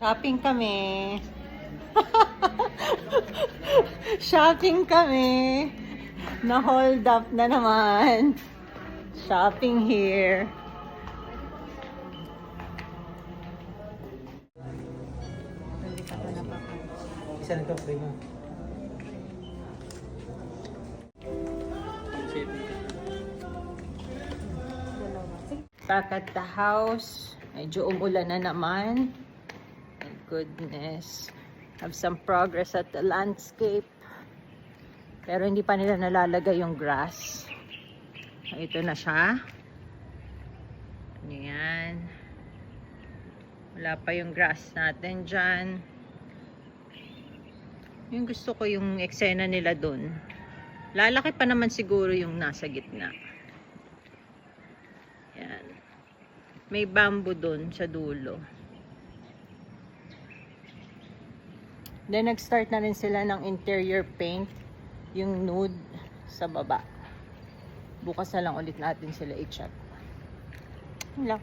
Shopping kami. Shopping kami. Na-hold up na naman. Shopping here. Isa na ito, free mo. Back at the house. Medyo umulan na naman. My goodness. Have some progress at the landscape. Pero hindi pa nila nalalagay yung grass. Ito na siya. Ayan. Wala pa yung grass natin dyan. Yung gusto ko yung eksena nila dun. Lalaki pa naman siguro yung nasa gitna. Yan. May bamboo dun sa dulo. Then nag-start na rin sila ng interior paint. Yung nude sa baba. Bukas na lang ulit natin sila i-check. Yun lang.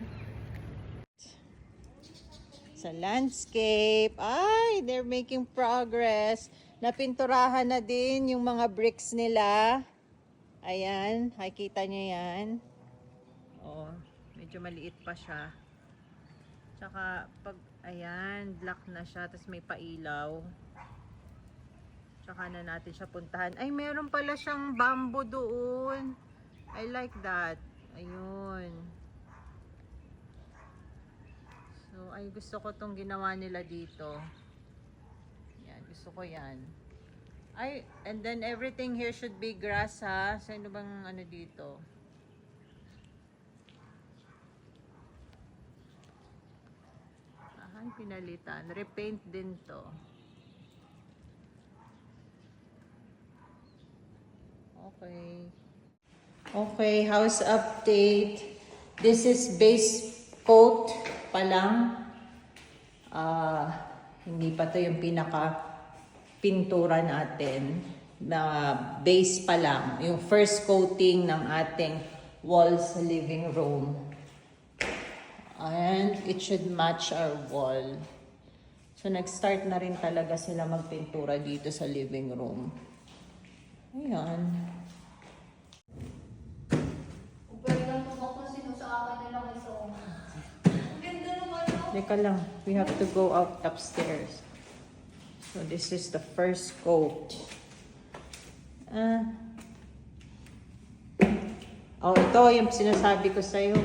Sa landscape. Ay, they're making progress. Napinturahan na din yung mga bricks nila. Ayan, makikita nyo yan. Oh, medyo maliit pa siya. Tsaka, pag, ayan, black na siya, tapos may pailaw. Tsaka na natin siya puntahan. Ay, meron pala siyang bamboo doon. I like that. Ayun. So, ay gusto ko tong ginawa nila dito. Yan, gusto ko yan. Ay, and then everything here should be grass ha. So, ano bang ano dito? Ahan, pinalitan. Repaint din to. Okay. Okay, house update. This is base coat pa lang. Hindi pa to yung pinaka pintura natin. Na base pa lang. Yung first coating ng ating walls sa living room. And it should match our wall. So nag-start na rin talaga sila magpintura dito sa living room. Ayan. Teka lang, we have to go out upstairs. So this is the first coat. Oh, ito yung sinasabi ko sa'yo.